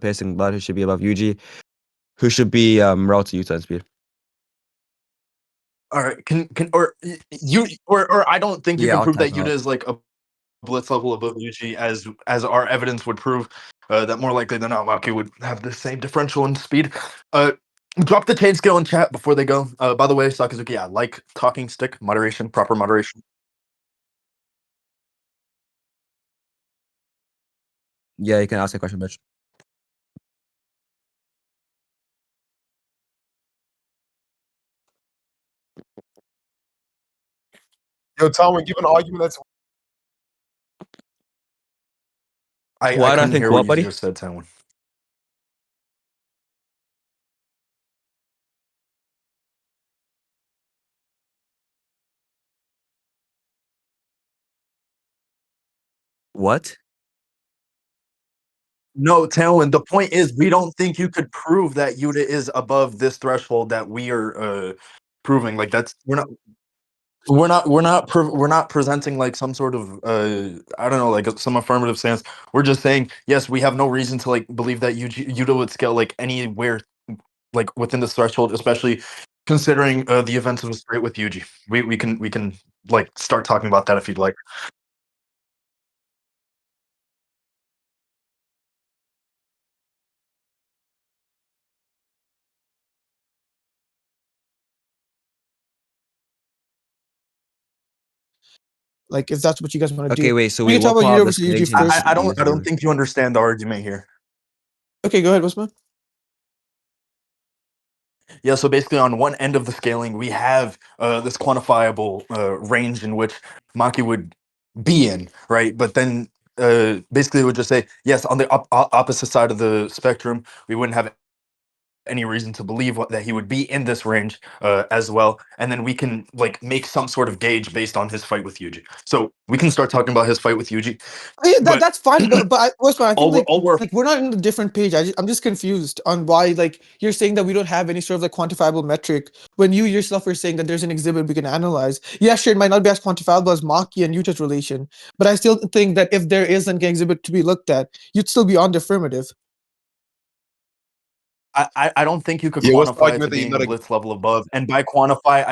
pacing, but who should be above Yuji, who should be relative to Yuta in speed. All right, or I don't think you Yeah, can I'll prove that type it Yuta out. is like a blitz level above Yuji, as our evidence would prove. That more likely than not, Maki would have the same differential in speed. Drop the chain scale in chat before they go. By the way, Sakazuki, I like talking stick moderation, proper moderation. Yeah, you can ask a question, bitch. Yo, Tanwin, give an argument that's. I Why do I couldn't think hear what, what you buddy? just said, Tanwin. What? No, Tanwin, the point is we don't think you could prove that Yuta is above this threshold that we are proving. Like that's we're not presenting like some sort of I don't know, like some affirmative stance. We're just saying yes, we have no reason to like believe that Yuta would scale like anywhere like within this threshold, especially considering the events of a straight with Yuji. We can like start talking about that if you'd like. Like, if that's what you guys want to Okay, do. wait. So We wait, can talk what about part of Yuta this versus Yuji condition first. I do you don't think you understand the argument here. Okay, go ahead, Westman. Yeah, so basically on one end of the scaling, we have this quantifiable range in which Maki would be in, right? But then basically it would just say, yes, on the opposite side of the spectrum, we wouldn't have any reason to believe that he would be in this range as well. And then we can like make some sort of gauge based on his fight with Yuji. So we can start talking about his fight with Yuji. Yeah, But that's fine, but Westman, I think all we're like we're not on a different page. I'm just confused on why like you're saying that we don't have any sort of like quantifiable metric when you yourself are saying that there's an exhibit we can analyze. Yeah, sure, it might not be as quantifiable as Maki and Yuta's relation, but I still think that if there is an exhibit to be looked at, you'd still be on the affirmative. I don't think you could Yeah, what's the quantify it argument to that you're being a not blitz level above. And by quantify,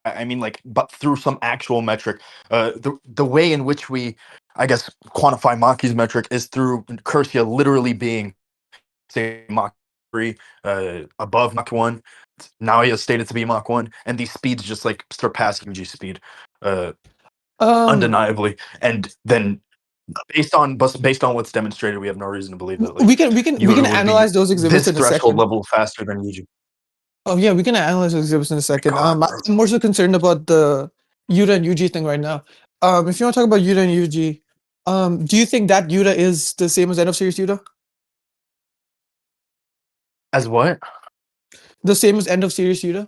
I mean like but through some actual metric. The way in which we I guess quantify Maki's metric is through Cursia literally being say Mach 3 above Mach 1. Now he is stated to be Mach 1, and these speeds just like surpass UG speed undeniably. And then based on what's demonstrated, we have no reason to believe that like we can Yuta would be analyze those exhibits this in a threshold second. level faster than Yuji. Oh yeah, we can analyze those exhibits in a second. God, bro. I'm more so concerned about the Yuta and Yuji thing right now. If you want to talk about Yuta and Yuji, do you think that Yuta is the same as end of series Yuta? As what? The same as end of series Yuta?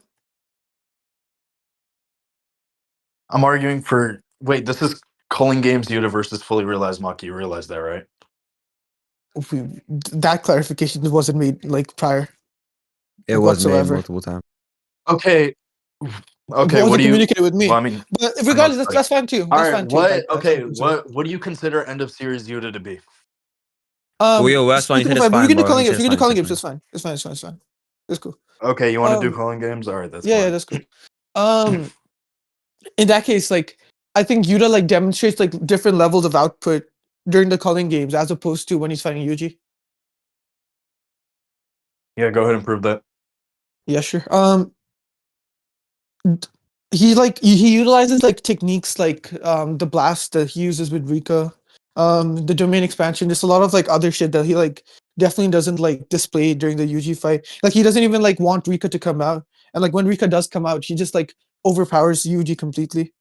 I'm arguing for wait, this is Culling Games Yuta versus fully realized Maki. You realize that, right? That clarification wasn't made like prior. It Like, was made whatsoever. multiple times. Okay. Okay, It what wasn't do you communicated with me. well, I mean But I know regardless, it's that's fine too. all That's right, fine too. If what that's what okay, you consider. what do you consider end of series Yuta to be? Well, yo, that's fine. You said it's Fine, but we fine, can do bro. calling You said games. We it's can do fine. calling You games. said It's fine. It's fine. It's fine. It's fine. It's cool. Okay, you want to do Culling Games? All right, that's Yeah, fine. that's cool. In that case, like I think Yuta like demonstrates like different levels of output during the calling games as opposed to when he's fighting Yuji. Yeah, go ahead and prove that. Yeah, sure. He utilizes like techniques like the blast that he uses with Rika, the domain expansion. There's a lot of like other shit that he like definitely doesn't like display during the Yuji fight. Like he doesn't even like want Rika to come out, and like when Rika does come out, he just like overpowers Yuji completely.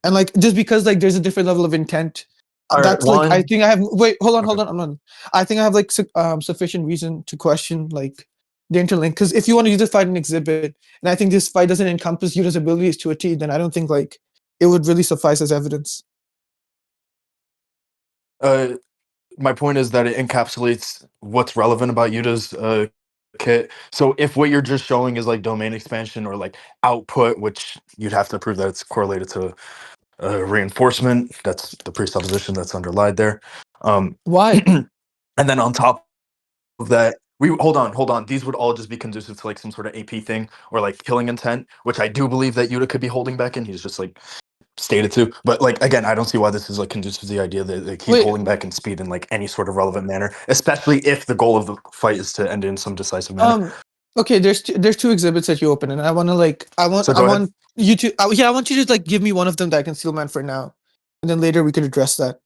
And like just because like there's a different level of intent, All right, that's like I one. think I have. Wait, hold Okay. on. I'm on. I think I have like sufficient reason to question like the interlink, because if you want to use this fight in exhibit, and I think this fight doesn't encompass Yuta's abilities to a T, then I don't think like it would really suffice as evidence. My point is that it encapsulates what's relevant about Yuta's kit. So if what you're just showing is like domain expansion or like output, which you'd have to prove that it's correlated to reinforcement, that's the presupposition that's underlied there. Why? And then on top that we hold on. These would all just be conducive to like some sort of AP thing or like killing intent, which I do believe that Yuta could be holding back in. He's just like stated to. But like again, I don't see why this is like conducive to the idea that like he's Wait, holding back in speed in like any sort of relevant manner, especially if the goal of the fight is to end in some decisive manner. Okay, there's two exhibits that you open, and I want to like So I go ahead. want you to yeah, I want you to like give me one of them that I can steal man for now, and then later we could address that.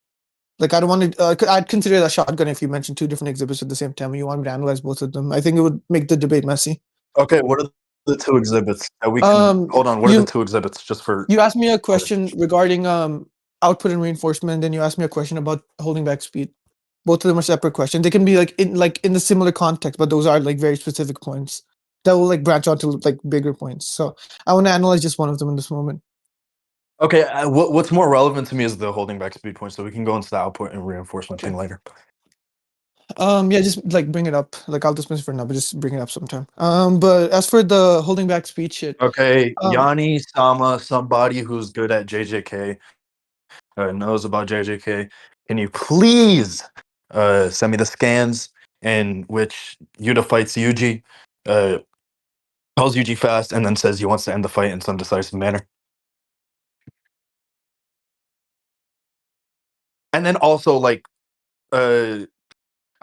Like I don't want to. I'd consider that shotgun if you mentioned two different exhibits at the same time. And you want me to analyze both of them. I think it would make the debate messy. Okay, what are the two exhibits that we can Um, hold on? What are the you two exhibits just for you asked me a question regarding output and reinforcement, and then you asked me a question about holding back speed. Both of them are separate questions. They can be like in the similar context, but those are like very specific points that will like branch out to like bigger points. So I want to analyze just one of them in this moment. Okay, what's more relevant to me is the holding back speed point, so we can go into the output and reinforcement Okay. thing later. Yeah, just like bring it up. Like I'll dismiss it for now, but just bring it up sometime. But as for the holding back speed shit, Okay, um, Yanni, Sama, somebody who's good at JJK, knows about JJK. Can you please send me the scans in which Yuta fights Yuji, calls Yuji fast, and then says he wants to end the fight in some decisive manner? And then also, like, uh,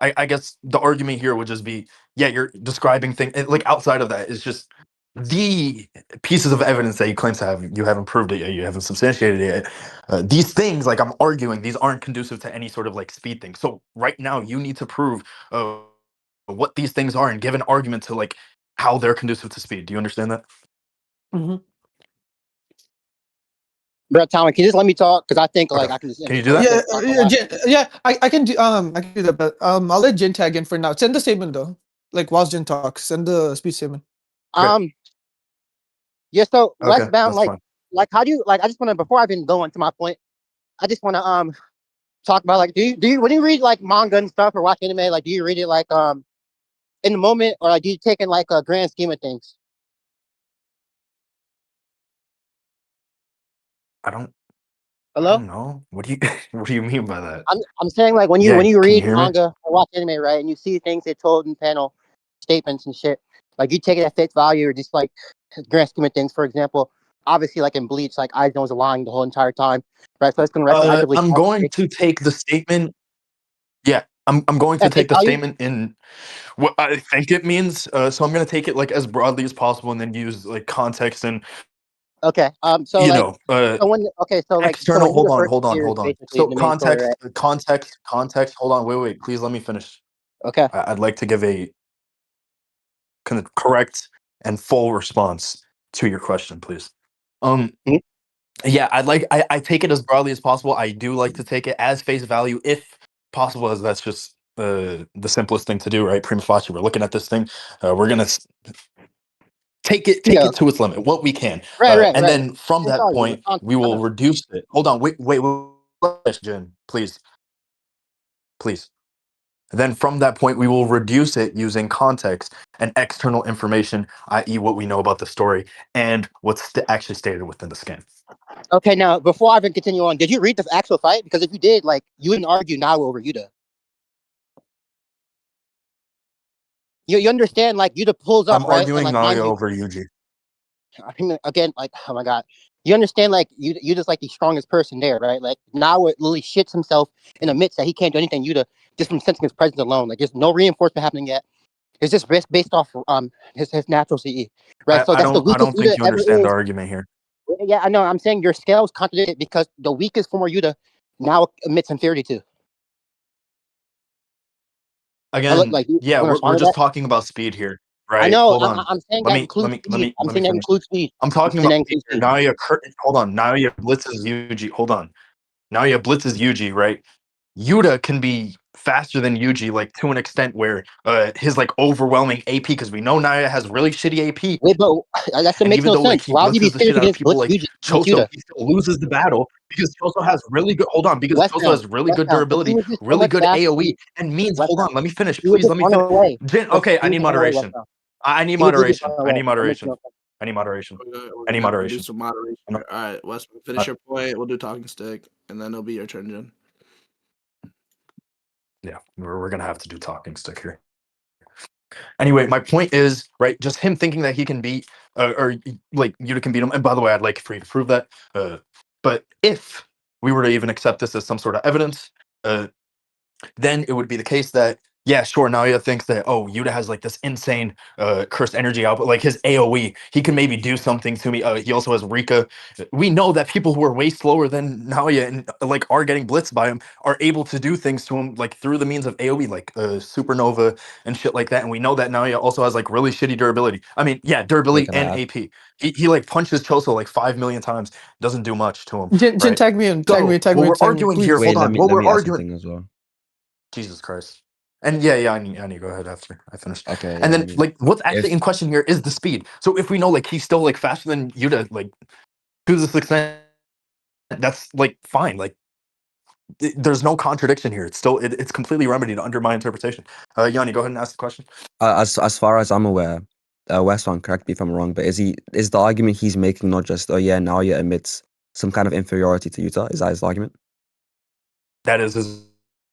I guess the argument here would just be, yeah, you're describing things like outside of that is just the pieces of evidence that you claim to have. You haven't proved it yet. You haven't substantiated it yet. These things, like I'm arguing, these aren't conducive to any sort of like speed thing. So right now, you need to prove what these things are and give an argument to like how they're conducive to speed. Do you understand that? mhm. Bro, Tanwin, can you just let me talk? Because I think Okay. like I can just Can you do that? Yeah, talk a lot. I can do I can do that, but I'll let Jin tag in for now. Send the statement though. Like whilst Jin talks, send the speech statement. Okay. Yeah. So Okay, Westbound, that's fine. like how do you like? I just want to before I even go into my point, I just want to talk about like do you when you read like manga and stuff or watch anime, like do you read it like in the moment or like do you take in like a grand scheme of things? I don't. I Hello? don't know. What do you what do you mean by that? I'm saying like when Yeah, you can you read hear me? manga or watch anime, right, and you see things they told in panel statements and shit, like you take it at face value or just like grand scheme of things. For example, obviously like in Bleach, like Aizen was lying the whole entire time, right? So it's been retroactively. I'm going to take the statement. Yeah, I'm going to At face take the value. statement in what I think it means. So I'm going to take it like as broadly as possible, and then use like context and Okay. So you like know so external. when you Hold on, refer to hold on, tears, hold on. basically in So the main story, right? context. Hold on, wait. Please let me finish. Okay. I'd like to give a correct and full response to your question, please. Um, Mhm. Yeah, I take it as broadly as possible. I do like to take it as face value if possible, as that's just the simplest thing to do, right? Prima facie, we're looking at this thing. We're gonna take Yeah. it to its limit, what we can, and Right. then from Face that value. point, we I will know. reduce it. Hold on, wait, Jen, please. Then from that point, we will reduce it using context and external information, i.e., what we know about the story and what's actually stated within the scan. Okay. Now, before I even continue on, did you read the actual fight? Because if you did, like you wouldn't argue now over Yuta. You understand? Like Yuta pulls up I'm right, and arguing like mind Naga you, over Yuji. I mean, again, like oh my god, you understand? Like Yuta's like the strongest person there, right? Like now it literally shits himself in the midst that he can't do anything. Yuta just from sensing his presence alone. Like there's no reinforcement happening yet. It's just based off his natural CE, right? So that's the I weakest don't think Yuta you ever understand the is. argument here. Yeah, I know. I'm saying your scales contradict it because the weakest form of Yuta now admits inferiority to. I look Again, like you yeah, want to we're respond to just that. talking about speed here, I right? know. Hold on. I'm saying that includes speed. I'm Let me saying that finish. includes speed. I'm I'm talking saying about that speed includes here. speed. Hold on. Naoya blitzes Yuji. Hold on. Naoya blitzes Yuji, right? Yuta can be faster than Yuji, like to an extent where his like overwhelming AP, because we know Naoya has really shitty AP, Wait, but that and makes even no though like sense. he Why would you be blitzes the fierce shit out of against people Blitz like against Choso, Yuta? he still loses the battle because Choso has really good. Hold on, because Choso Westbound, has really good Westbound. If he durability, was just so really much good faster than AOE, and means. Hold Westbound, on, let me finish, he would please. just Let me run finish. away. Jin, West, okay, he I would need just run away, moderation. Westbound. I need He would just moderation. run I away. need That makes moderation. no sense. I need moderation. We're I need gonna have to do moderation. some moderation I'm not- here. All right, Wes, finish your point. We'll do talking stick, and then it'll be your turn, Jen. yeah, we're gonna have to do talking stick here. Anyway, my point is, right, just him thinking that he can beat, or like Yuta can beat him. And by the way, I'd like for you to prove that. But if we were to even accept this as some sort of evidence, then it would be the case that, yeah, sure, Naoya thinks that, oh, Yuta has like this insane cursed energy output, like his AoE, he can maybe do something to me. He also has Rika. We know that people who are way slower than Naoya and like are getting blitzed by him are able to do things to him like through the means of AoE, like supernova and shit like that. And we know that Naoya also has like really shitty durability. I mean, yeah, Wait, durability can I and add? AP. He like punches Choso like 5 million times, doesn't do much to him, Jin, right? tag me in, tag me, So tag what me, we're tag me, arguing here, please. Wait, hold on, what let we're me add arguing. something as well. Jesus Christ. And yeah, I need to go ahead after I finish. Okay, And yeah, I then mean, like what's actually if in question here is the speed. So if we know like he's still like faster than Yuta, like to this extent, that's like fine. Like there's no contradiction here. It's still it's completely remedied under my interpretation. Yanni, go ahead and ask the question. as far as I'm aware, Westbound, correct me if I'm wrong, but is the argument he's making not just, oh yeah, Naoya admits some kind of inferiority to Yuta? Is that his argument? That is his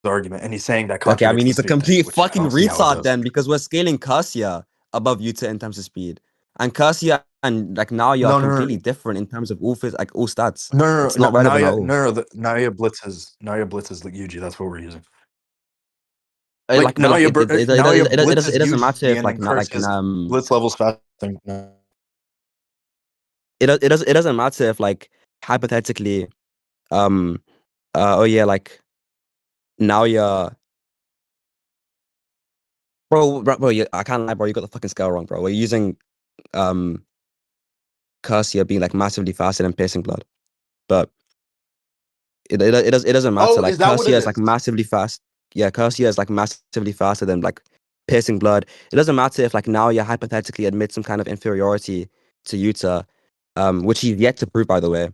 argument. And he's saying that Okay, I contradicts mean the he's a speed thing, complete which I fucking don't see how it retard does. then, because we're scaling Cursia above Yuta in terms of speed, and Cursia and like Naoya are No, no, no, completely different in terms of like all stats. no, no, It's no, not no. relevant at all. Naya blitzes like Yuji. That's what we're using. Like, but like Naya it blitzes doesn't matter Yuji, if and then like not like Curse's blitz levels faster. No. it doesn't matter if like hypothetically um oh yeah, like Naoya, bro, I can't lie, bro, you got the fucking scale wrong, bro. We're using um Cursia being like massively faster than piercing blood, but it doesn't matter. Oh, Like is that what Cursia it is like is? massively fast. Yeah, Cursia is like massively faster than like piercing blood. It doesn't matter if like now you hypothetically admit some kind of inferiority to Yuta, which he's yet to prove, by the way,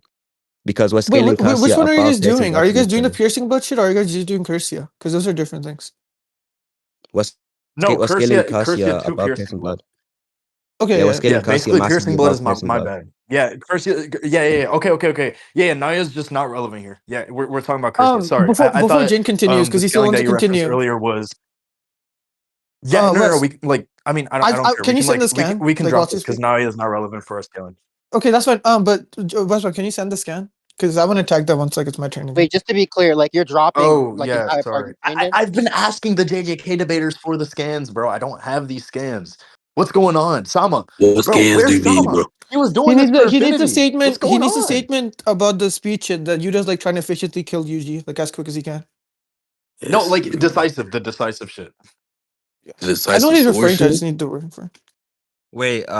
because we're Wait, scaling which Cursia one are you above guys piercing doing? blood Are you to guys doing the Yuta. piercing blood shit, or are you guys just doing Cursia? Because those are different things. We're, No, we're scaling Cursia Cursia two above piercing piercing blood. blood. Okay, Yeah, we're yeah. scaling Yeah, Cursia basically massively piercing blood is above my, piercing my blood. bad. Yeah, Cursia. Yeah. Okay. Yeah, Naya's just not relevant here. Yeah, we're talking about Cursia. Sorry, I Before thought Jin continues, the because he still scaling wants that to you referenced continue. earlier was. Yeah, no. Wes, We like. I mean, I don't care. We can you can send the like scan? we can Like drop whilst you this because speak. Naya is not relevant for our scaling. Okay, that's fine. But Wes, can you send the scan? Because I want to tag that once like it's my turn again. Wait, just to be clear, like you're dropping Oh like yeah, entire sorry. parts in. I've been asking the JJK debaters for the scans, bro. I don't have these scans. What's going on, Sama? What Bro, scans do where's you need, Sama? bro? He was doing this for He needs a Affinity. What's statement. He going needs a on? statement about the speed shit that Yuda's like trying to efficiently kill Yuji like as quick as he can. No, Yes. like the decisive shit. The I know what decisive he's sword referring to. I shit. just need the word for. Wait, The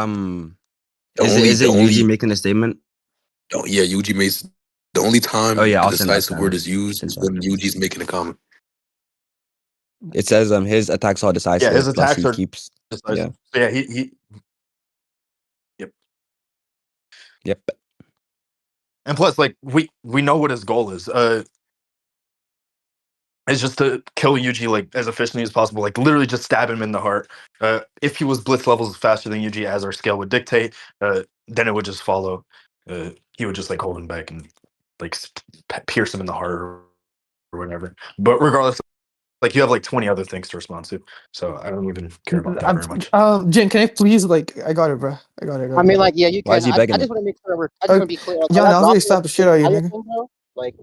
only, is the it Yuji only, making a statement? yeah, Yuji makes the only Oh time yeah, the I'll send that decisive scan word then. is used Send is that. when Yuji's making a comment. It says his attacks are Yeah, his decisive, plus attacks he are keeps yeah. decisive. So yeah, he yep. Yep. And plus, like we know what his goal is. Is just to kill Yuji like as efficiently as possible. Like literally just stab him in the heart. If he was blitz levels faster than Yuji, as our scale would dictate, then it would just follow. He would just like hold him back and like pierce him in the heart or whatever. But regardless, like you have like 20 other things to respond to, so I don't even care about that very much. Jin, can I please like? I got it, bro. I got it. I mean, like, yeah, you Why can. is he begging I just him? want to make sure I just want to be clear. Like, are Yeah, y'all I was gonna dropping like slap the the shit out of you, entire nigga. thing, though? Like,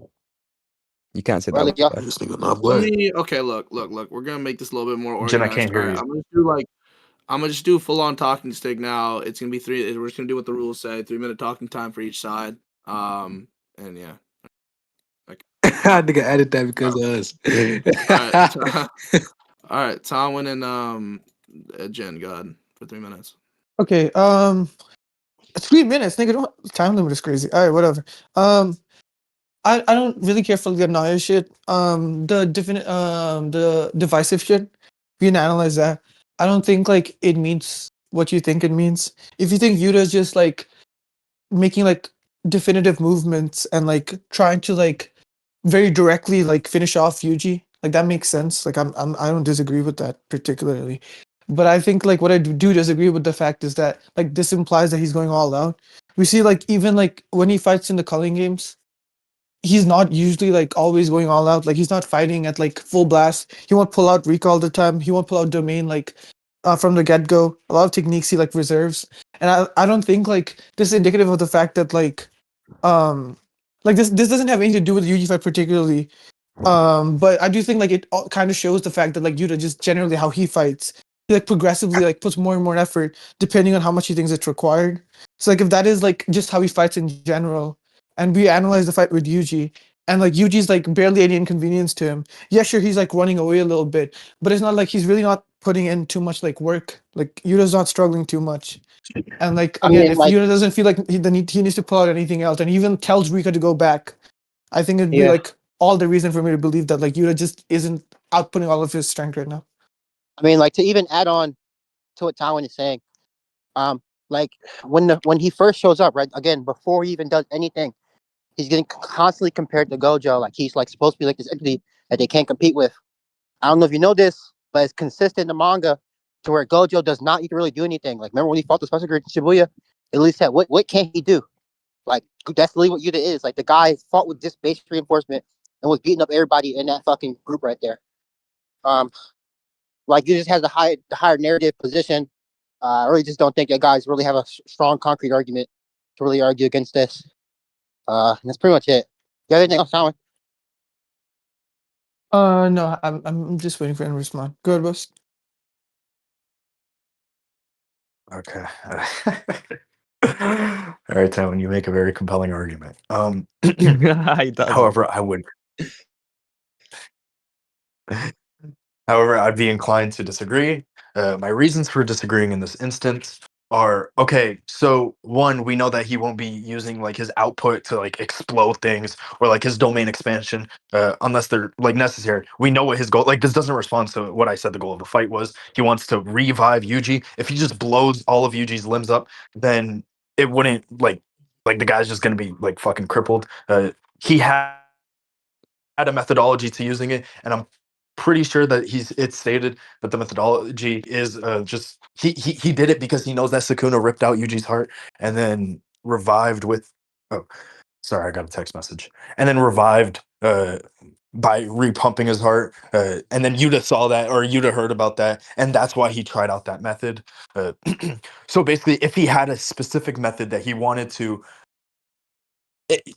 You can't say or that. like y'all. But This nigga not Let black. me okay, look. We're gonna make this a little bit more Jen, I organized. can't All hear right, you. I'm gonna just do full on talking stick now. It's gonna be three. We're just gonna do what the rules say. 3-minute talking time for each side. And yeah. Nigga added that because of us. All right. All right, Tanwin and Jen, go ahead for 3 minutes. Okay. 3 minutes, nigga. Don't time limit is crazy. All right, whatever. I don't really care for the Naya shit. The divisive shit. We can analyze that. I don't think like it means what you think it means. If you think Yuta's just like making like definitive movements and like trying to like very directly like finish off Yuji, like that makes sense. Like I don't disagree with that particularly. But I think like what I do disagree with the fact is that like this implies that he's going all out. We see like even like when he fights in the culling games, he's not usually like always going all out. Like he's not fighting at like full blast. He won't pull out Rika all the time. He won't pull out Domain like from the get go. A lot of techniques he like reserves, and I don't think like this is indicative of the fact that um this doesn't have anything to do with the UG fight particularly. But I do think like it kind of shows the fact that like Yuta just generally how he fights. He like progressively like puts more and more effort depending on how much he thinks it's required. So like if that is like just how he fights in general, and we analyze the fight with Yuji, and like Yuji's like barely any inconvenience to him. Yeah, sure, he's like running away a little bit, but it's not like he's really not putting in too much like work. Like Yuta's not struggling too much. And like I again, mean, if like, Yuta doesn't feel like he needs to pull out anything else, and he even tells Rika to go back, I think it'd be yeah. like all the reason for me to believe that like Yuta just isn't outputting all of his strength right now. I mean, like to even add on to what Tanwin is saying, like when he first shows up, right? Again, before he even does anything, he's getting constantly compared to Gojo. Like he's like supposed to be like this entity that they can't compete with. I don't know if you know this, but it's consistent in the manga to where Gojo does not need to really do anything. Like remember when he fought the special grade in Shibuya? At least said, what can he do? Like that's really what Yuta is. Like the guy fought with just base reinforcement and was beating up everybody in that fucking group right there. Um, like you just has the higher narrative position. I really just don't think that guys really have a strong concrete argument to really argue against this. And that's pretty much it. You have anything else, Simon? No, I'm just waiting for him to respond. Go ahead, boss. Okay. All right, Tanwin, you make a very compelling argument. He does. However, I would. However, I'd be inclined to disagree. My reasons for disagreeing in this instance are okay. So one, we know that he won't be using like his output to like explode things or like his domain expansion unless they're like necessary. We know what his goal. Like this doesn't respond to what I said. The goal of the fight was he wants to revive Yuji. If he just blows all of Yuji's limbs up, then it wouldn't like the guy's just gonna be like fucking crippled. He had a methodology to using it, and I'm pretty sure that it's stated that the methodology is just he did it because he knows that Sukuna ripped out Yuji's heart and then revived with oh sorry, I got a text message, and then revived by repumping his heart, and then Yuta saw that or Yuta heard about that, and that's why he tried out that method. uh, so basically if he had a specific method that he wanted to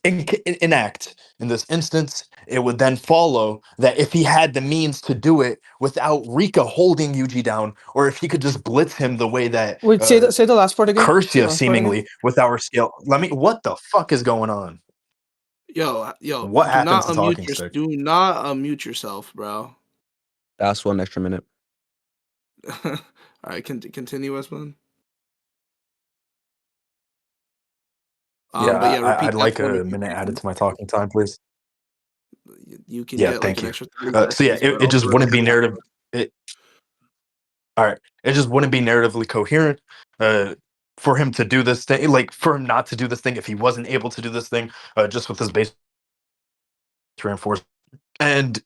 enact in this instance, it would then follow that if he had the means to do it without Rika holding Yuji down, or if he could just blitz him the way that Wait, say the last part again. Say the Cursia last part again. seemingly with our skill. What the fuck is going on? Yo, What happened to talking stick? do not unmute yourself, bro. That's 1 extra minute. All right, continue, Westbound. Yeah, But yeah, I'd repeat that like for me. a minute added to my talking time, please. You can Yeah, get like thank an you. extra 30 So yeah, seconds, it bro. just For wouldn't be real. narrative. All right, it just wouldn't be narratively coherent for him to do this thing, like for him not to do this thing if he wasn't able to do this thing just with his base reinforcement. And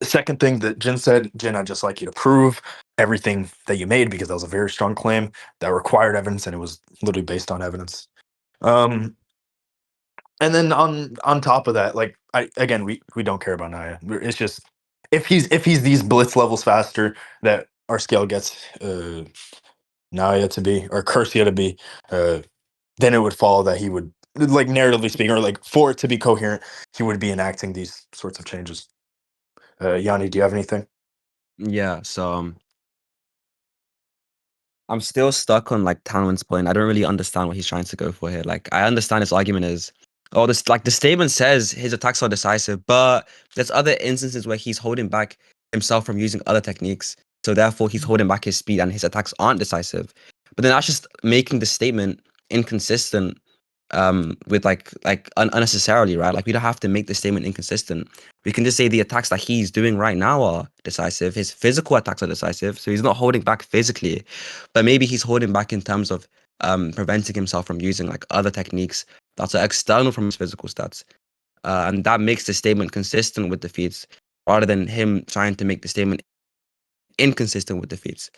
the second thing that Jin said, Jin, I'd just like you to prove everything that you made because that was a very strong claim that required evidence and it was literally based on evidence. And then on top of that, like we don't care about Naya. It's just if he's these blitz levels faster that our scale gets Naya to be or Cursia to be, then it would follow that he would like narratively speaking or like for it to be coherent, he would be enacting these sorts of changes. Yanni, do you have anything? Yeah, so I'm still stuck on like Tanwin's point. I don't really understand what he's trying to go for here. Like, I understand his argument is, oh, this like the statement says his attacks are decisive, but there's other instances where he's holding back himself from using other techniques. So therefore, he's holding back his speed, and his attacks aren't decisive. But then that's just making the statement inconsistent with unnecessarily, right? Like we don't have to make the statement inconsistent. We can just say the attacks that he's doing right now are decisive. His physical attacks are decisive, so he's not holding back physically, but maybe he's holding back in terms of preventing himself from using like other techniques that are external from his physical stats, and that makes the statement consistent with the feats rather than him trying to make the statement inconsistent with the feats.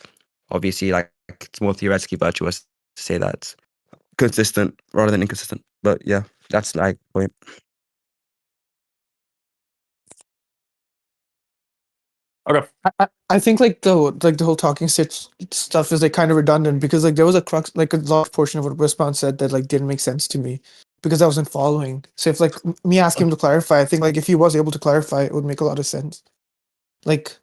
Obviously, like it's more theoretically virtuous to say that consistent rather than inconsistent. But yeah, that's like point. Okay. I think like the whole talking stick stuff is like kind of redundant because like there was a crux, like a large portion of what Westbound said that like didn't make sense to me because I wasn't following. So if like me asking him to clarify, I think like if he was able to clarify, it would make a lot of sense. Like,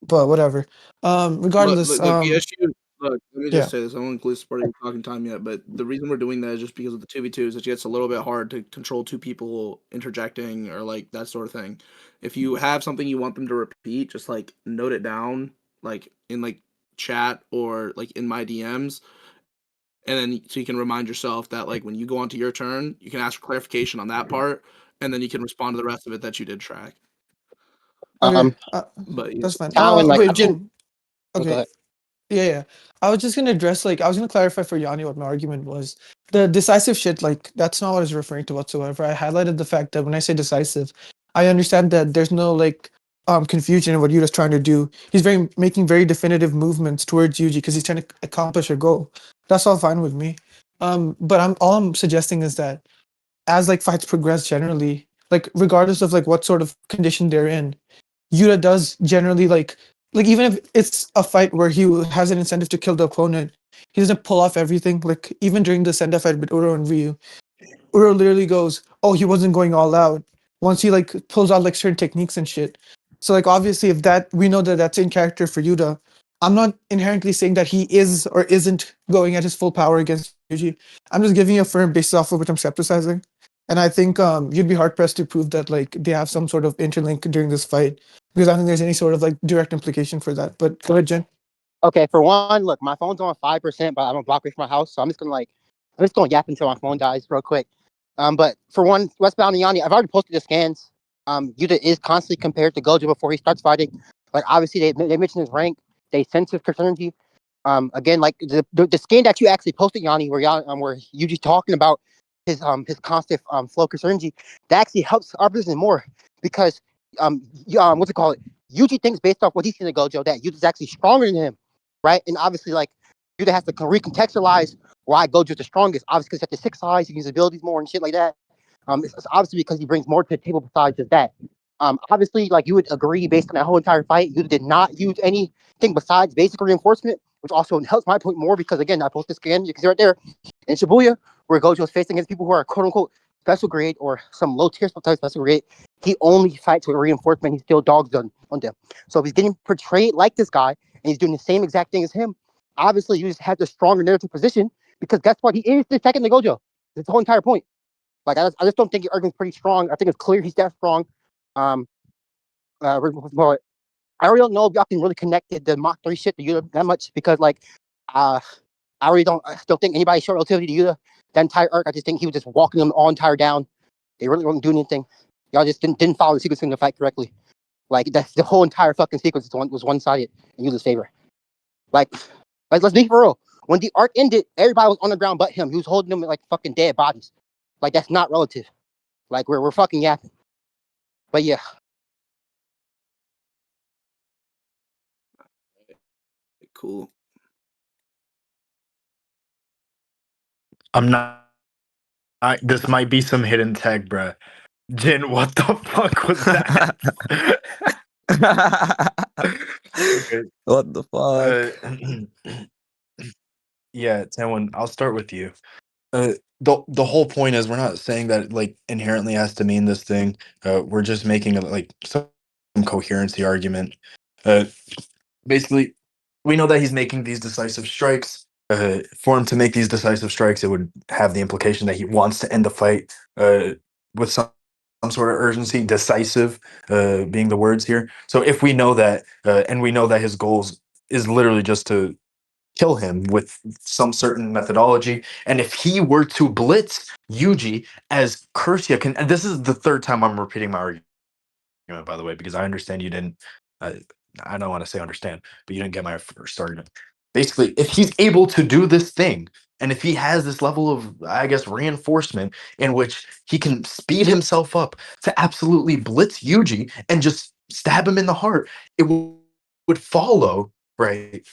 but whatever. Regardless, Look, the issue. Look, let me yeah. just say this. I won't include this part of your talking time yet, but the reason we're doing that is just because of the 2v2s. It gets a little bit hard to control two people interjecting or like that sort of thing. If you have something you want them to repeat, just like note it down, like in like chat or like in my DMs, and then so you can remind yourself that like when you go onto your turn, you can ask for clarification on that part, and then you can respond to the rest of it that you did track. Okay, Um, But that's fine. Tanwin, like Wait, I've been. Jin. Oh, go Okay, ahead. yeah, yeah. I was just gonna address like I was gonna clarify for Yani what my argument was. The decisive shit, like that's not what I was referring to whatsoever. I highlighted the fact that when I say decisive, I understand that there's no like confusion in what Yuta's trying to do. He's very making very definitive movements towards Yuji because he's trying to accomplish a goal. That's all fine with me. But I'm suggesting is that as like fights progress generally, like regardless of like what sort of condition they're in, Yuta does generally like even if it's a fight where he has an incentive to kill the opponent, he doesn't pull off everything. Like even during the send fight with Uro and Ryu, Uro literally goes, "Oh, he wasn't going all out." Once he like pulls out like certain techniques and shit. So like obviously, if that we know that that's in character for Yuta, I'm not inherently saying that he is or isn't going at his full power against Yuji. I'm just giving you a firm basis off of which I'm skepticizing. And I think you'd be hard pressed to prove that like they have some sort of interlink during this fight because I don't think there's any sort of like direct implication for that. But go ahead, Jen. Okay, for one, look, my phone's on 5%, but I'm a block away from my house, so I'm just gonna yap until my phone dies real quick. But for one, Westbound and Yanni, I've already posted the scans. Yuta is constantly compared to Gojo before he starts fighting. Like obviously they mentioned his rank, they sense his fraternity. Again, like the scan that you actually posted, Yanni, where you just talking about his constant flow synergy, that actually helps our business more because what's it called? Yuji thinks based off what he's seen in Gojo that Yuta's actually stronger than him, right? And obviously, like Yuta has to recontextualize why Gojo's the strongest. Obviously, because he's at the 6 eyes, he uses abilities more and shit like that. It's obviously because he brings more to the table besides just that. Obviously, like you would agree based on that whole entire fight, Yuta did not use anything besides basic reinforcement, which also helps my point more because again, I posted this scan, you can see right there in Shibuya, where Gojo is facing against people who are quote unquote special grade or some low tier type special grade. He only fights with reinforcement. He still dogs on them. So if he's getting portrayed like this guy and he's doing the same exact thing as him, obviously you just have the stronger narrative position because guess what? He is the second to Gojo. That's the whole entire point. Like I just don't think your argument's pretty strong. I think it's clear he's that strong. Um, well, I really don't know if y'all can really connect the Mach 3 shit to Yuta that much because like uh I still think anybody showed relativity to Yuta that entire arc. I just think he was just walking them all entire down. They really weren't doing anything. Y'all just didn't follow the sequence in the fight correctly. Like that's the whole entire fucking sequence was one sided in Yuta's favor. Like let's be for real. When the arc ended, everybody was on the ground but him. He was holding them like fucking dead bodies. Like that's not relative. Like we're fucking yapping. But yeah, Cool. I'm not. This might be some hidden tech, bruh. Jin, what the fuck was that? Okay. What the fuck? Yeah, Tanwin, I'll start with you. The whole point is we're not saying that like inherently has to mean this thing. We're just making like some coherency argument. Uh, Basically, we know that he's making these decisive strikes. For him to make these decisive strikes, it would have the implication that he wants to end the fight with some sort of urgency. Decisive being the words here. So if we know that, and we know that his goals is literally just to kill him with some certain methodology. And if he were to blitz Yuji as Cursia can, and this is the third time I'm repeating my argument, by the way, because I understand you didn't. Uh, I don't want to say understand, but you didn't get my first argument. Basically, if he's able to do this thing, and if he has this level of, I guess, reinforcement in which he can speed himself up to absolutely blitz Yuji and just stab him in the heart, it would follow, right?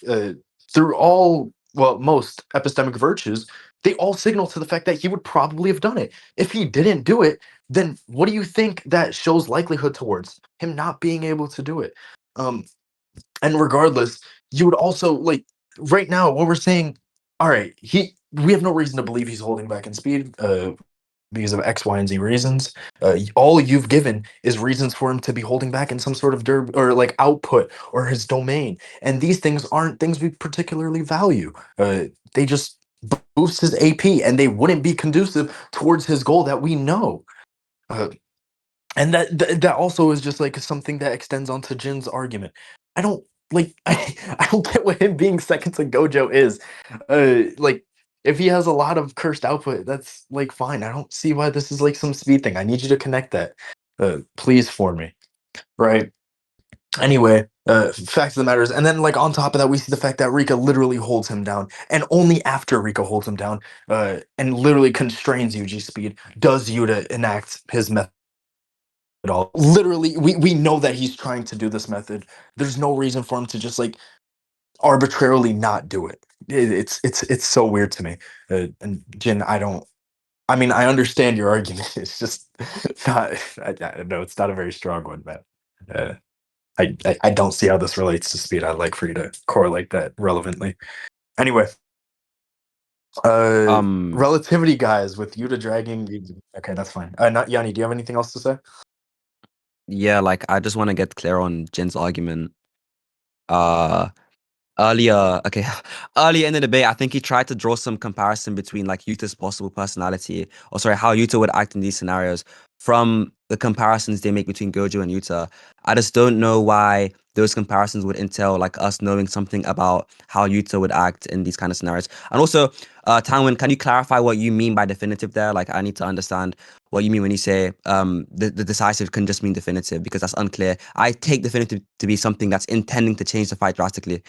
Through all, well, most epistemic virtues, they all signal to the fact that he would probably have done it. If he didn't do it, then what do you think that shows likelihood towards him not being able to do it? And regardless, you would also like right now what we're saying. All right, we have no reason to believe he's holding back in speed. Because of X, Y, and Z reasons. All you've given is reasons for him to be holding back in some sort of or like output or his domain, and these things aren't things we particularly value. They just boost his AP, and they wouldn't be conducive towards his goal that we know. Uh, and that also is just like something that extends onto Jin's argument. I don't like I don't get what him being second to Gojo is. Like if he has a lot of cursed output, that's like fine. I don't see why this is like some speed thing. I need you to connect that, please, for me, right? Anyway, fact of the matter is, and then like on top of that, we see the fact that Rika literally holds him down, and only after Rika holds him down, and literally constrains Yuji's speed, does Yuta enact his method at all. Literally, we know that he's trying to do this method. There's no reason for him to just like arbitrarily not do it. It's so weird to me. And Jin, I don't. I mean, I understand your argument. It's just not. I know it's not a very strong one, man. Uh, I don't see how this relates to speed. I'd like for you to correlate that relevantly. Anyway, Um, relativity guys with Yuta dragging. Okay, that's fine. Not Yanni. Do you have anything else to say? yeah, like I just want to get clear on Jin's argument. Uh, okay, earlier in the debate, I think he tried to draw some comparison between like Yuta's possible personality, or sorry, how Yuta would act in these scenarios from the comparisons they make between Gojo and Yuta. I just don't know why those comparisons would entail like us knowing something about how Yuta would act in these kind of scenarios. And also, Tanwin, can you clarify what you mean by definitive there? Like, I need to understand what you mean when you say the decisive can just mean definitive, because that's unclear. I take definitive to be something that's intending to change the fight drastically.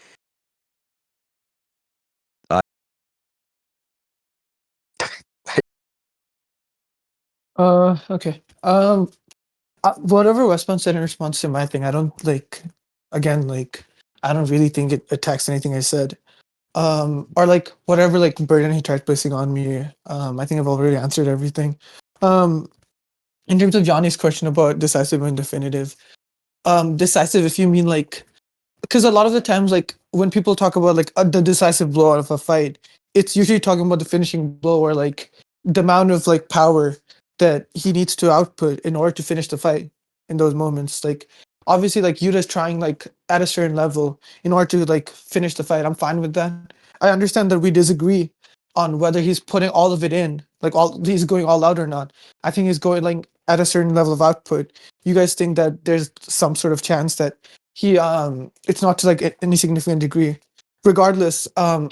Okay. Whatever Westbound said in response to my thing, I don't like. Again, like I don't really think it attacks anything I said. Or like whatever like burden he tried placing on me. I think I've already answered everything. Um, in terms of Johnny's question about decisive and definitive, decisive if you mean like because a lot of the times like when people talk about like the decisive blow out of a fight, it's usually talking about the finishing blow or like the amount of like power that he needs to output in order to finish the fight in those moments. Like obviously like Yuta's trying like at a certain level in order to like finish the fight. I'm fine with that. I understand that we disagree on whether he's putting all of it in, like all he's going all out or not. I think he's going like at a certain level of output. You guys think that there's some sort of chance that he it's not to like any significant degree. Regardless, I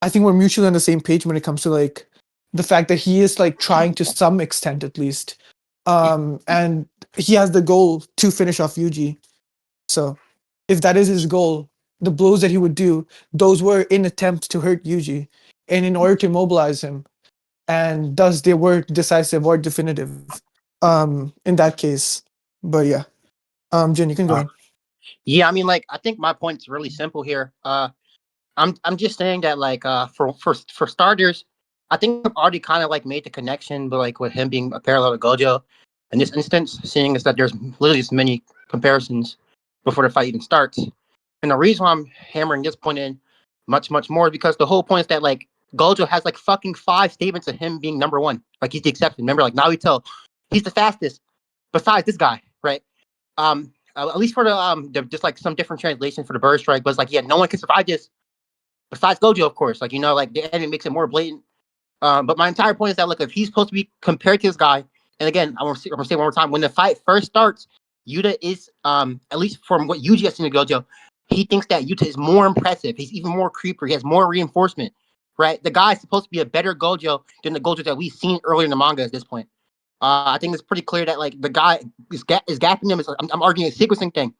think we're mutually on the same page when it comes to like the fact that he is like trying to some extent at least. And he has the goal to finish off Yuji. So if that is his goal, the blows that he would do, those were in attempts to hurt Yuji and in order to mobilize him. And thus they were decisive or definitive in that case. But yeah. Jen, you can go ahead. Yeah, I mean, like, I think my point's really simple here. I'm just saying that, like, for starters, I think I've already kind of like made the connection, but like with him being a parallel to Gojo, in this instance, seeing is that there's literally as many comparisons before the fight even starts, and the reason why I'm hammering this point in much more is because the whole point is that like Gojo has like fucking 5 statements of him being number one, like he's the exception. Remember, like Naruto, he's the fastest, besides this guy, right? At least for the just like some different translation for the bird strike, but it's like yeah, no one can survive this besides Gojo, of course. Like like the anime makes it more blatant. But my entire point is that like if he's supposed to be compared to this guy, and again, I'm gonna say one more time, when the fight first starts, Yuta is at least from what Yuji has seen in Gojo, he thinks that Yuta is more impressive. He's even more creeper. He has more reinforcement. Right, the guy is supposed to be a better Gojo than the Gojo that we've seen earlier in the manga at this point. I think it's pretty clear that like the guy is gapping him. I'm arguing a sequencing thing.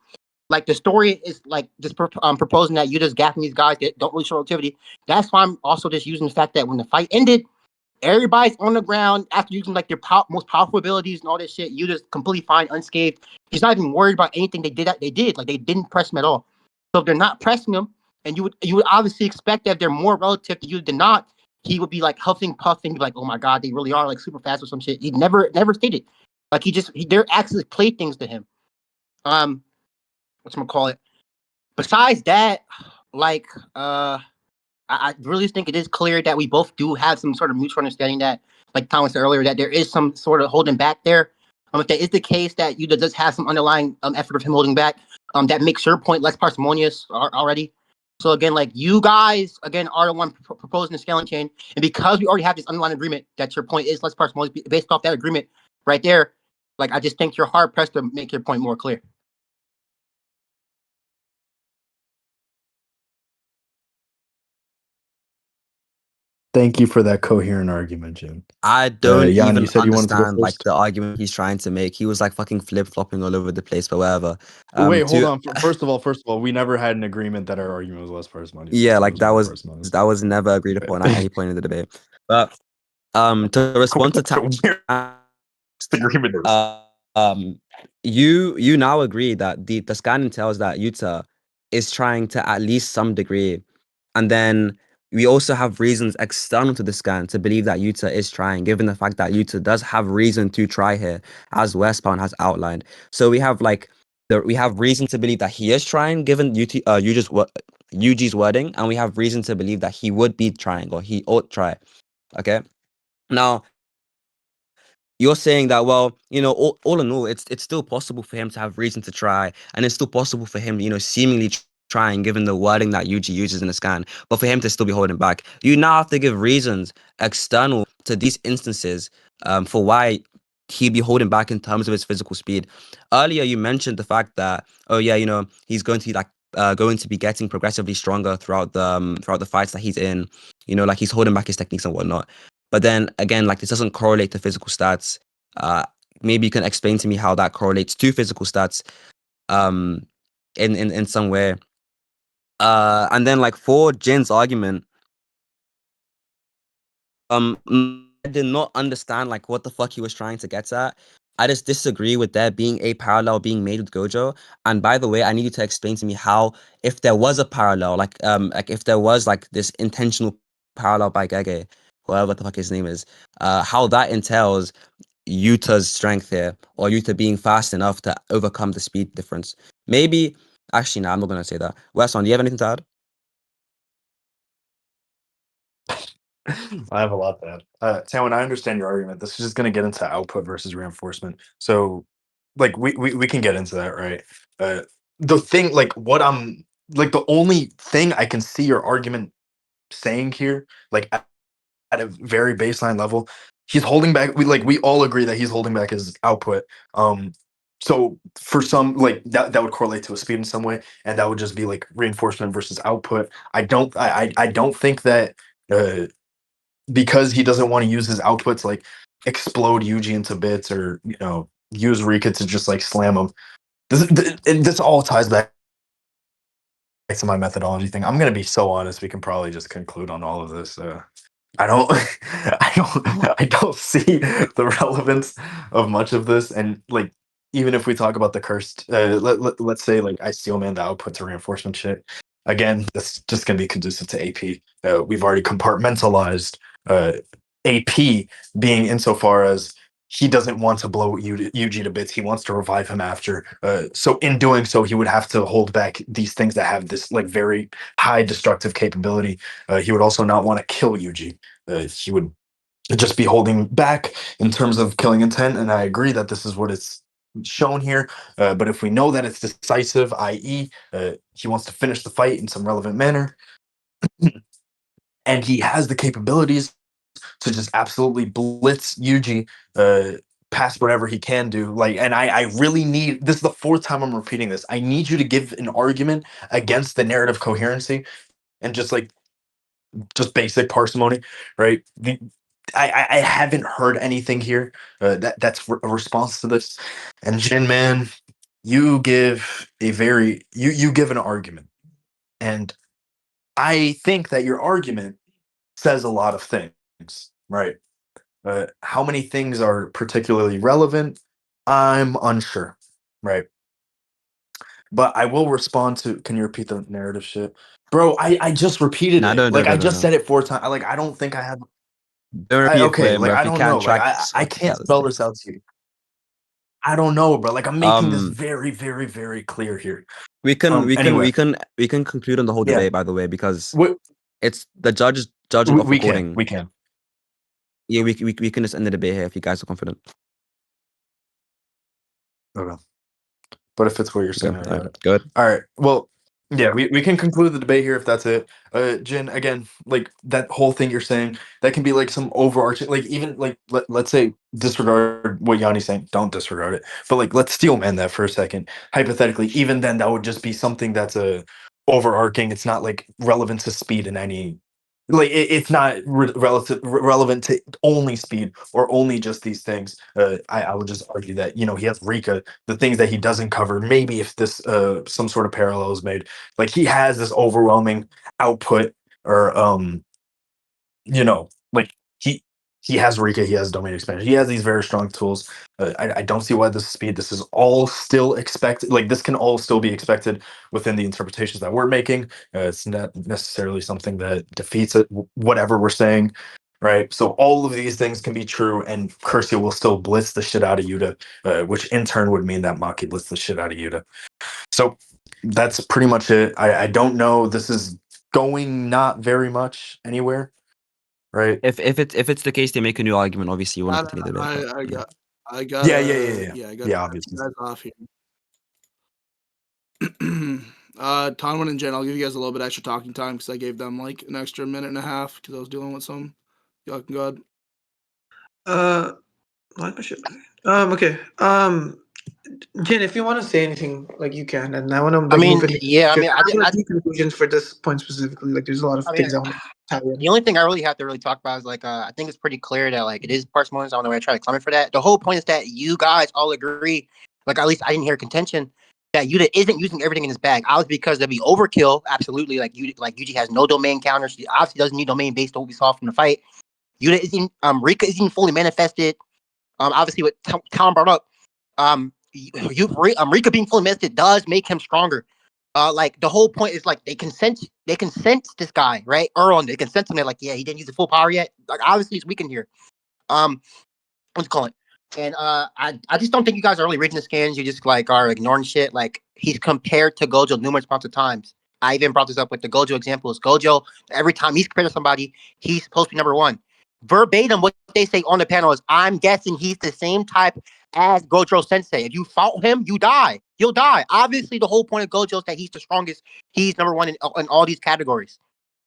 Like the story is like just proposing that you just gapping these guys that don't really show activity. That's why I'm also just using the fact that when the fight ended, everybody's on the ground after using like their most powerful abilities and all this shit. You just completely fine, unscathed. He's not even worried about anything they did. Like they didn't press him at all. So if they're not pressing him, and you would obviously expect that if they're more relative to you than not, he would be like huffing, puffing, like, oh my god, they really are like super fast or some shit. He never stated. Like they're actually playthings to him. What's gonna call it? besides that, like I really think it is clear that we both do have some sort of mutual understanding that, like Thomas said earlier, that there is some sort of holding back there. If that is the case, that Yuta does have some underlying effort of him holding back, that makes your point less parsimonious already. So again, like you guys, again, are the one proposing the scaling chain, and because we already have this underlying agreement that your point is less parsimonious based off that agreement right there, like I just think you're hard pressed to make your point more clear. Thank you for that coherent argument, Jim. I don't Yani, you even said you wanted to go understand like first. the argument he's trying to make. He was like fucking flip flopping all over the place, but whatever. Wait, hold To on. First of all, we never had an agreement that our argument was less parsimonious. yeah, It like was more parsimonious. that was never agreed upon at any point in the debate. But to respond to Agreement is. You now agree that the scanning tells that Yuta is trying to at least some degree, and then we also have reasons external to the scan to believe that Yuta is trying, given the fact that Yuta does have reason to try here, as Westbound has outlined. So we have we have reason to believe that he is trying, given Yuji's wording, and we have reason to believe that he would be trying or he ought try. Okay, now you're saying that, well, all in all, it's still possible for him to have reason to try, and it's still possible for him, seemingly trying, given the wording that Yuji uses in the scan, but for him to still be holding back. You now have to give reasons external to these instances for why he'd be holding back in terms of his physical speed. Earlier, you mentioned the fact that, oh yeah, he's going to be going to be getting progressively stronger throughout the fights that he's in. Like he's holding back his techniques and whatnot. But then again, like this doesn't correlate to physical stats. Uh, Maybe you can explain to me how that correlates to physical stats, um, in some way. And then like for Jin's argument, I did not understand like what the fuck he was trying to get at. I just disagree with there being a parallel being made with Gojo. And by the way, I need you to explain to me how, if there was a parallel, like if there was like this intentional parallel by Gege, whoever the fuck his name is, how that entails Yuta's strength here, or Yuta being fast enough to overcome the speed difference. Maybe, actually, no, I'm not gonna say that. Weston, do you have anything to add? I have a lot to add. Tanwin, I understand your argument. This is just going to get into output versus reinforcement. So, like, we can get into that, right? The thing, like, the only thing I can see your argument saying here, like, at a very baseline level, he's holding back. We all agree that he's holding back his output. So for some, like, that would correlate to a speed in some way, and that would just be like reinforcement versus output. I don't think that. Because he doesn't want to use his output to like explode Yuji into bits or use Rika to just like slam him. This all ties back to my methodology thing. I'm gonna be so honest. We can probably just conclude on all of this. I don't, I don't see the relevance of much of this. And like, even if we talk about the cursed, let's say like I steel man the output to reinforcement shit. Again, that's just gonna be conducive to AP. We've already compartmentalized uh, AP being insofar as he doesn't want to blow Yuji to bits. He wants to revive him after. So in doing so, he would have to hold back these things that have this like very high destructive capability. He would also not want to kill Yuji. He would just be holding back in terms of killing intent. And I agree that this is what it's shown here. But if we know that it's decisive, i.e., he wants to finish the fight in some relevant manner, and he has the capabilities to just absolutely blitz Yuji past whatever he can do. Like, and I really need this is the fourth time I'm repeating this. I need you to give an argument against the narrative coherency and just basic parsimony, right? I haven't heard anything here that's a response to this. And Jin, man, you give you give an argument, and I think that your argument says a lot of things, right? How many things are particularly relevant? I'm unsure, right? But I will respond to. Can you repeat the narrative shit, bro? I just repeated Nah, it. don't, Like I just no. said it 4 times. Like I don't think I have. Don't repeat it for Okay, him, like bro. I If you don't can, know. Like track I what the can't hell is spell it? this out to you. I don't know, bro. Like I'm making this Um, very, very, very clear here. we can Anyway, conclude on the whole yeah, debate, by the way, because we, it's the judge judging off we can, recording. we can. Yeah, we can just end the debate here if you guys are confident. Okay. But if it's what you're saying, Okay, I all got right, it. good. All right. Well, yeah, we can conclude the debate here if that's it. Jin, again, like that whole thing you're saying, that can be like some overarching, like even like let's say disregard what Yanni's saying. Don't disregard it. But like let's steel man that for a second. Hypothetically, even then that would just be something that's a overarching. It's not like relevant to speed in any like it's not relevant to only speed or only just these things. I would just argue that he has Rika, the things that he doesn't cover. Maybe if this some sort of parallel is made, like he has this overwhelming output, or like he has Rika, he has domain expansion, he has these very strong tools. I don't see why this speed. This is all still expected. Like this can all still be expected within the interpretations that we're making. It's not necessarily something that defeats it. Whatever we're saying, right? So all of these things can be true, and Cursia will still blitz the shit out of Yuta, which in turn would mean that Maki blitz the shit out of Yuta. So that's pretty much it. I don't know. This is going not very much anywhere, right? If it's the case, they make a new argument. Obviously, you want to continue the debate. But, I yeah. got I got Yeah. I got Yeah, you obviously. guys off here. Tanwin and Jen, I'll give you guys a little bit extra talking time because I gave them like an extra minute and a half because I was dealing with some. Y'all can go ahead. Why my shit? Okay. Jen, if you want to say anything, like you can, and I want to I like move mean, into yeah, I because mean, I have a few conclusions for this point specifically. Like, there's a lot of I mean, things I want to tie in. the only thing I really have to really talk about is like, I think it's pretty clear that like it is parsimonious. I don't know why I try to comment for that. The whole point is that you guys all agree, like at least I didn't hear contention that Yuta isn't using everything in his bag. Obviously, because there'd be overkill. Absolutely, like Yuji has no domain counters. He obviously doesn't need domain based on what we saw from the fight. Yuta isn't Rika isn't fully manifested. Obviously, what Tom brought up, Rika being fully manifested does make him stronger. Like the whole point is like they can sense this guy, right? Earl, they can sense him. They're like, yeah, he didn't use the full power yet. Like obviously he's weakened here. What's it called? And I just don't think you guys are really reading the scans. You just like are ignoring shit. Like he's compared to Gojo numerous amounts of times. I even brought this up with the Gojo examples. Gojo, every time he's compared to somebody, he's supposed to be number one. Verbatim, what they say on the panel is, I'm guessing he's the same type as Gojo Sensei. If you fault him, you die. You'll die. Obviously, the whole point of Gojo is that he's the strongest. He's number one in all these categories.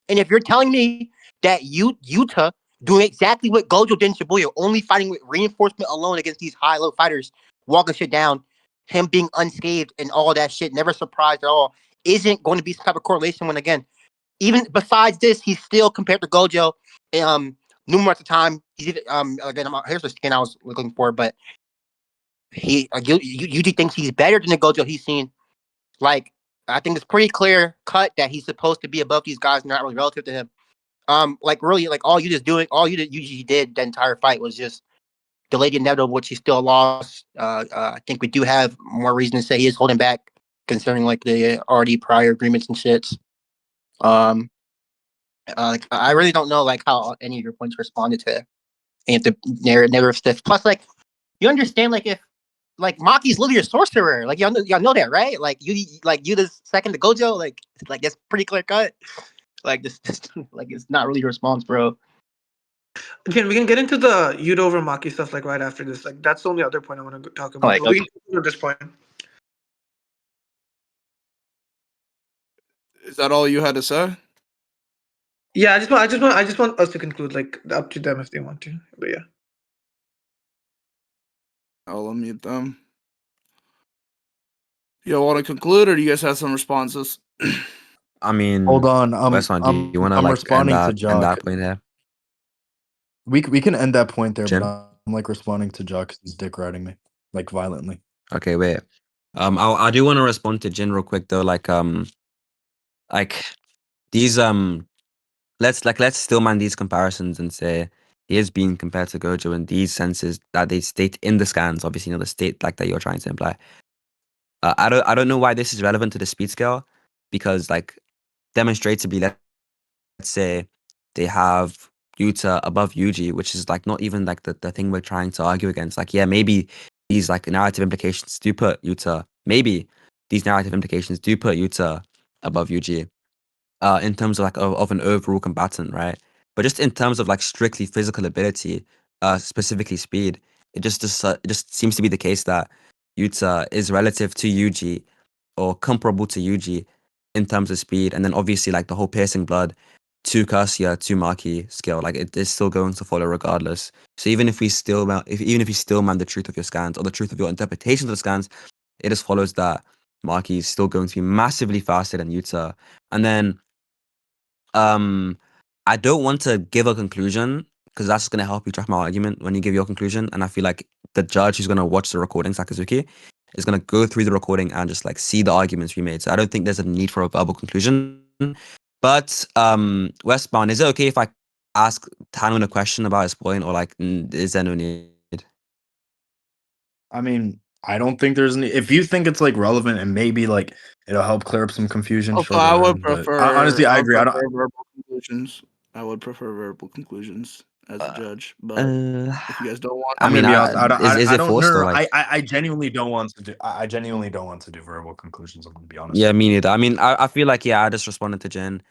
And if you're telling me that Yuta doing exactly what Gojo did in Shibuya, only fighting with reinforcement alone against these high-low fighters, walking shit down, him being unscathed and all that shit, never surprised at all, isn't going to be some type of correlation when, again, even besides this, he's still compared to Gojo numerous of time. He's again, here's the skin I was looking for, but Yuji thinks he's better than the Gojo he's seen. Like, I think it's pretty clear cut that he's supposed to be above these guys, not really relative to him. Like really, like all you did the entire fight was just delay the inevitable, which he still lost. I think we do have more reason to say he is holding back, concerning like the already prior agreements and shits. Like I really don't know like how any of your points responded to any of the narrative stuff. Plus, like you understand, like if like Maki's literally a sorcerer, like y'all know that, right? Like you the second to Gojo, like that's pretty clear cut. Like this like it's not really your response, bro. Again, we can get into the Yuta over Maki stuff like right after this. Like, that's the only other point I want to talk about. Like, But we can continue at this point. Is that all you had to say? Yeah, I just want us to conclude. Like, up to them if they want to. But yeah. I'll unmute them. You want to conclude, or do you guys have some responses? I mean, Hold on. Westbound, do you want to I'm like responding to end Jock. that point here? We can end that point there, Jin? but I'm like responding to Jock 'cause he's dick riding me like violently. Okay, wait. I do want to respond to Jin real quick though. Like these let's still mind these comparisons and say he is being compared to Gojo in these senses that they state in the scans. Obviously, the state like that you're trying to imply. I don't know why this is relevant to the speed scale, because like demonstrably, let's say they have Yuta above Yuji, which is like not even like the thing we're trying to argue against. Like, yeah, maybe these like narrative implications do put Yuta, maybe these narrative implications do put Yuta above Yuji, in terms of like of an overall combatant, right? But just in terms of like strictly physical ability, specifically speed, it just seems to be the case that Yuta is relative to Yuji or comparable to Yuji in terms of speed, and then obviously like the whole piercing blood to Kasia to Maki skill, like it is still going to follow regardless. So even if we still even if you still man the truth of your scans or the truth of your interpretation of the scans, it just follows that Maki is still going to be massively faster than Yuta. And then um I don't want to give a conclusion because that's going to help you track my argument when you give your conclusion. And I feel like the judge who's going to watch the recording, Sakazuki, is going to go through the recording and just like see the arguments we made. So I don't think there's a need for a verbal conclusion. But Westbound, is it okay if I ask Tanwin a question about his point, or like is there no need? I mean, I don't think there's any. If you think it's like relevant and maybe like it'll help clear up some confusion, Also, sure, go I would ahead. But honestly, I agree. I don't. prefer verbal conclusions. I would prefer verbal conclusions as a judge, but if you guys don't want I I'm that, mean, gonna be honest. is I it don't. No, forced no, or no. like? I genuinely don't want to do. I genuinely don't want to do verbal conclusions. I'm gonna be honest. Yeah, me neither. I mean, I feel like I just responded to Jin.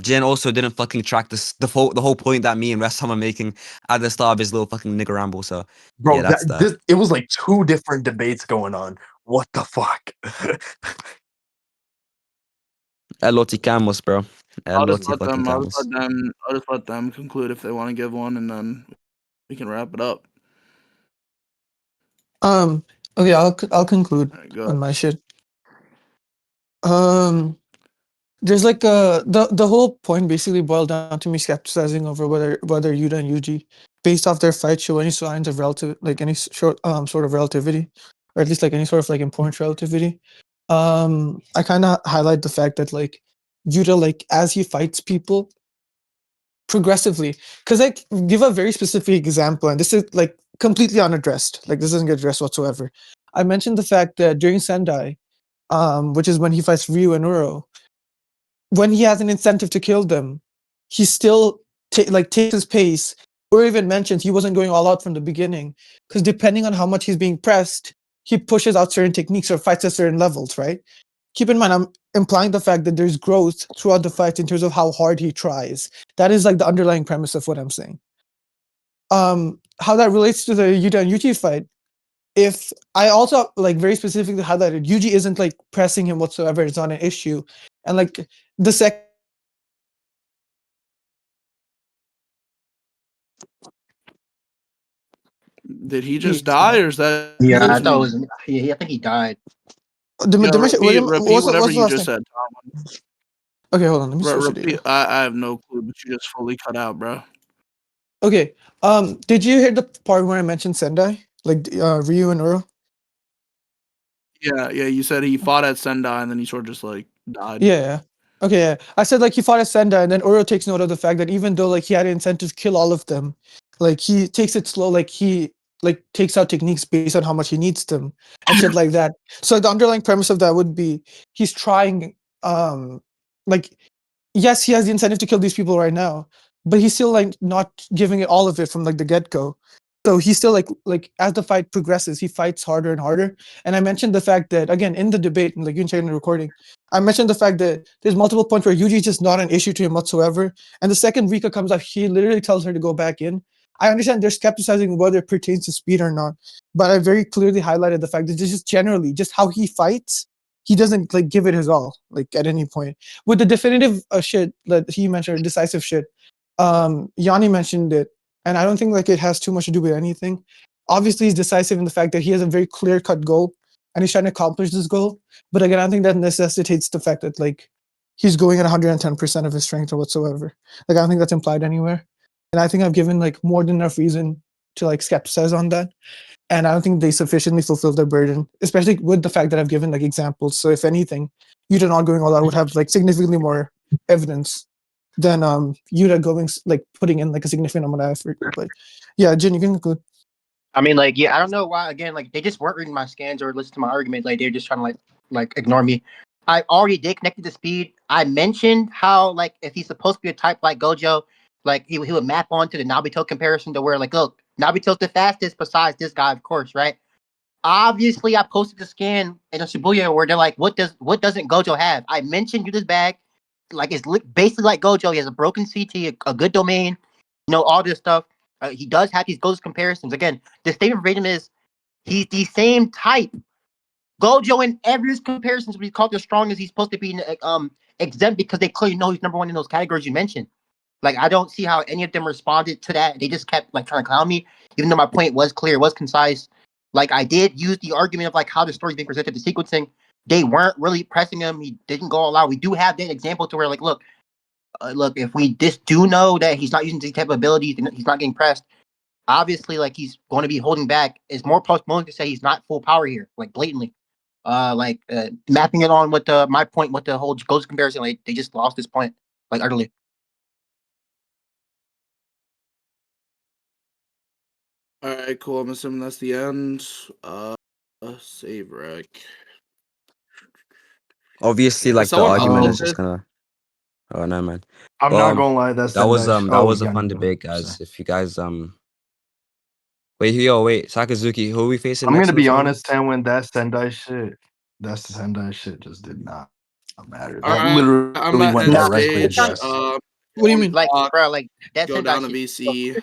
Jin also didn't fucking track the whole point that me and Restam are making at the start of his little fucking nigger ramble. So Bro, yeah, that's that. it was like two different debates going on. What the fuck? Eloti Camus, bro. I'll just Eloti let fucking them. Camus. I'll just let them conclude if they want to give one, and then we can wrap it up. Okay, I'll conclude All right, go on ahead. my shit. There's like the whole point basically boiled down to me skepticizing over whether Yuta and Yuji, based off their fight, show any signs of relative, like any sort of relativity, or at least like any sort of like important relativity. I kind of highlight the fact that like Yuta, like as he fights people progressively, because like give a very specific example, and this is like completely unaddressed, like this doesn't get addressed whatsoever. I mentioned the fact that during Sendai, which is when he fights Ryu and Uro, when he has an incentive to kill them, he still takes his pace, or even mentions he wasn't going all out from the beginning, because depending on how much he's being pressed, he pushes out certain techniques or fights at certain levels, right? Keep in mind, I'm implying the fact that there's growth throughout the fight in terms of how hard he tries. That is like the underlying premise of what I'm saying. How that relates to the Yuta and Yuji fight, if I also like very specifically highlighted, Yuji isn't like pressing him whatsoever, it's not an issue. And like the second Did he just die, or is that Yeah, I just thought it me? was. Yeah, I think he died. Repeat what's whatever the you last just thing? said, Tom. Okay, hold on. Let me switch the Repeat. data. I have no clue, but you just fully cut out, bro. Okay. Did you hear the part where I mentioned Sendai, like Ryu and Uro? Yeah. You said he fought at Sendai, and then he sort of just like died. Yeah. Okay. Yeah. I said like he fought at Sendai, and then Uro takes note of the fact that even though like he had an incentive to kill all of them, like he takes it slow. Like he like takes out techniques based on how much he needs them and shit like that. So the underlying premise of that would be he's trying. Like yes, he has the incentive to kill these people right now, but he's still like not giving it all of it from like the get go. So he's still like as the fight progresses, he fights harder and harder. And I mentioned the fact that again in the debate, and like you can check in the recording, I mentioned the fact that there's multiple points where Yuji is just not an issue to him whatsoever. And the second Rika comes out, he literally tells her to go back in. I understand they're skepticizing whether it pertains to speed or not, but I very clearly highlighted the fact that just generally, just how he fights, he doesn't like give it his all, like at any point with the definitive shit that he mentioned, decisive shit. Yani mentioned it, and I don't think like it has too much to do with anything. Obviously, he's decisive in the fact that he has a very clear cut goal, and he's trying to accomplish this goal. But again, I don't think that necessitates the fact that like he's going at 110% of his strength or whatsoever. Like I don't think that's implied anywhere, and I think I've given like more than enough reason to like skepticize on that. And I don't think they sufficiently fulfill their burden, especially with the fact that I've given like examples. So if anything, Yuta not going all out would have like significantly more evidence than Yuta going like putting in like a significant amount of effort. But yeah, Jin, you can conclude. I mean, like, yeah, I don't know why. Again, like, they just weren't reading my scans or listen to my argument. Like, they're just trying to like ignore me. I already did connect it to speed. I mentioned how like if he's supposed to be a type like Gojo, like he would map onto the Nabito comparison to where like, look, Nabito's the fastest besides this guy, of course, right? Obviously, I posted the scan in a Shibuya where they're like, what doesn't Gojo have? I mentioned Yuta's bag, like it's basically like Gojo. He has a broken CT, a good domain, all this stuff. He does have these Gojo comparisons. Again, the statement verbatim is he's the same type. Gojo in every comparisons when he's called the strongest, he's supposed to be exempt because they clearly know he's number one in those categories you mentioned. Like I don't see how any of them responded to that. They just kept like trying to clown me, even though my point was clear, was concise. Like I did use the argument of like how the story's being presented, the sequencing. They weren't really pressing him. He didn't go all out. We do have that example to where like, look, if we just do know that he's not using these type of abilities, he's not getting pressed. Obviously, like he's going to be holding back. It's more postponing to say he's not full power here, like blatantly. Mapping it on with my point with the whole ghost comparison, like they just lost this point, like utterly. All right, cool. I'm assuming that's the end. Save rec. Obviously, Yeah, like the someone argument is upload just this. gonna. Oh no, man. I'm Well, not gonna lie, that's that was Sendai. that Oh, was a Yani, fun go. debate, guys. Sorry. If you guys wait, Sakazuki, who are we facing I'm next gonna in the be honest, tournament? Tanwin, that Sendai shit, just did not matter. All That right, I'm literally gonna went end Nah, directly stage. addressed. What do you mean? like, bro, like that Go Sendai down to shit. VC.